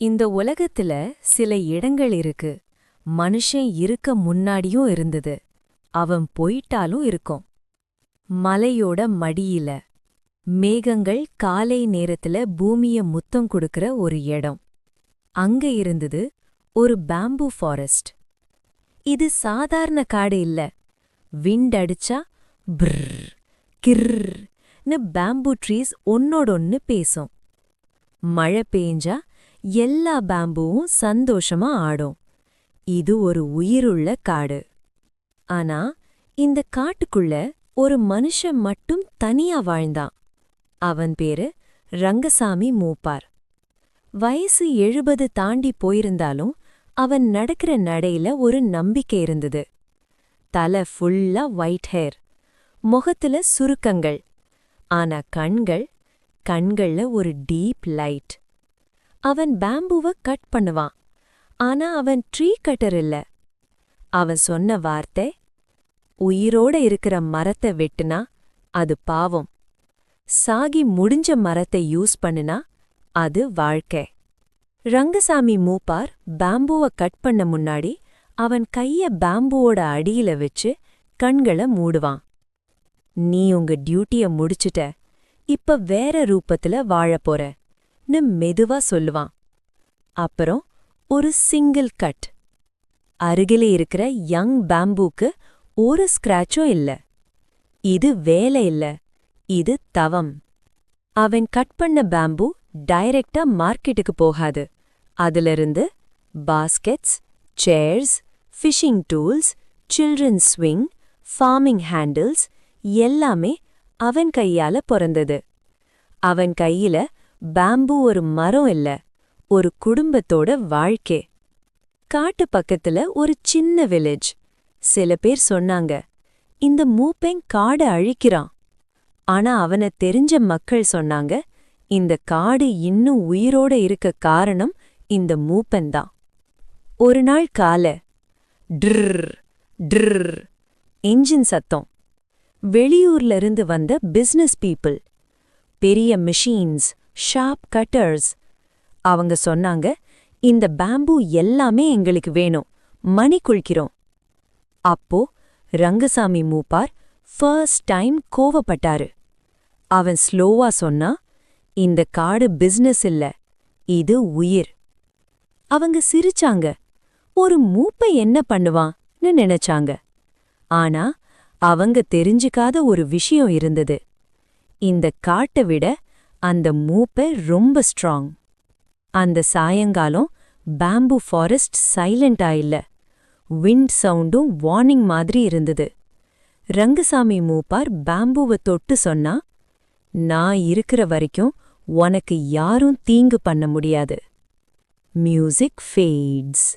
இந்த உலகத்துல சில இடங்கள் இருக்கு. மனுஷன் இருக்க முன்னாடியும் இருந்தது. அவன் போயிட்டாலும் இருக்கும். மலையோட மடியில மேகங்கள் காலை நேரத்துல பூமிய முத்தம் கொடுக்கற ஒரு இடம். அங்க இருந்தது ஒரு பேம்பூ ஃபாரஸ்ட். இது சாதாரண காடு இல்ல. விண்ட் அடிச்சா பிர் கிர்னு பேம்பூ ட்ரீஸ் ஒன்னோடொன்னு பேசும். மழை பேஞ்சா எல்லா பேம்பூவும் சந்தோஷமா ஆடும். இது ஒரு உயிருள்ள காடு. ஆனா இந்த காட்டுக்குள்ள ஒரு மனுஷன் மட்டும் தனியா வாழ்ந்தான். அவன் பேரு ரங்கசாமி மூப்பார். வயசு 70 தாண்டி போயிருந்தாலும் அவன் நடக்கிற நடையில ஒரு நம்பிக்கை இருந்தது. தலை ஃபுல்லா ஒயிட் ஹேர், முகத்துல சுருக்கங்கள். ஆனா கண்கள்ல ஒரு டீப் லைட். அவன் பேம்பூவை கட் பண்ணுவான். ஆனா அவன் ட்ரீ கட்டர் இல்ல. அவன் சொன்ன வார்த்தை, உயிரோட இருக்கிற மரத்தை வெட்டுனா அது பாவம். சாகி முடிஞ்ச மரத்தை யூஸ் பண்ணுனா அது வாழ்க்கை. ரங்கசாமி மூப்பார் பேம்பூவை கட் பண்ண முன்னாடி அவன் கைய பேம்பூவோட அடியில வச்சு கண்களை மூடுவான். நீ உங்க டியூட்டிய முடிச்சிட்ட, இப்ப வேற ரூபத்துல வாழப்போறன்னு மெதுவா சொல்லுவான். அப்புறம் ஒரு சிங்கிள் கட். அருகிலே இருக்கிற யங் பேம்பூக்கு ஒரு ஸ்கிராச்சும் இல்ல. இது வேலை இல்ல, இது தவம். அவன் கட் பண்ண பேம்பூ டைரக்டா மார்க்கெட்டுக்கு போகாது. அதிலிருந்து baskets, chairs, fishing tools, children's swing, farming handles எல்லாமே அவன் கையால பிறந்தது. அவன் கையில பேம்பூ ஒரு மரம் இல்ல, ஒரு குடும்பத்தோட வாழ்க்கை. காட்டு பக்கத்துல ஒரு சின்ன வில்லேஜ். சில பேர் சொன்னாங்க, இந்த மூப்பெங் காடை அழிக்கிறான். ஆனா அவனை தெரிஞ்ச மக்கள் சொன்னாங்க, இந்த காடு இன்னும் உயிரோட இருக்க காரணம் இந்த மூப்பன்தான். ஒரு நாள் காலை ட்ர் ட்ர் என்ஜின் சத்தம். வெளியூர்ல இருந்து வந்த பிசினஸ் பீப்புள், பெரிய மிஷின்ஸ், ஷார்ப் கட்டர்ஸ். அவங்க சொன்னாங்க, இந்த பேம்பூ எல்லாமே எங்களுக்கு வேணும், மணி குளிக்கிறோம். அப்போ ரங்கசாமி மூப்பார் ஃபர்ஸ்ட் டைம் கோவப்பட்டாரு. அவன் ஸ்லோவா சொன்னா, இந்த காடு பிசினஸ் இல்ல, இது உயிர். அவங்க சிரிச்சாங்க. ஒரு மூப்பை என்ன பண்ணுவான்னு நினைச்சாங்க. ஆனா அவங்க தெரிஞ்சுக்காத ஒரு விஷயம் இருந்தது. இந்த காட்டை விட அந்த மூப்பை ரொம்ப ஸ்ட்ராங். அந்த சாயங்காலம் பேம்பூ ஃபாரஸ்ட் சைலண்டா இல்ல. விண்ட் சவுண்டும் வார்னிங் மாதிரி இருந்தது. ரங்கசாமி மூப்பார் பேம்பூவை தொட்டு சொன்னா, நான் இருக்கிற வரைக்கும் உனக்கு யாரும் தீங்கு பண்ண முடியாது. Music fats.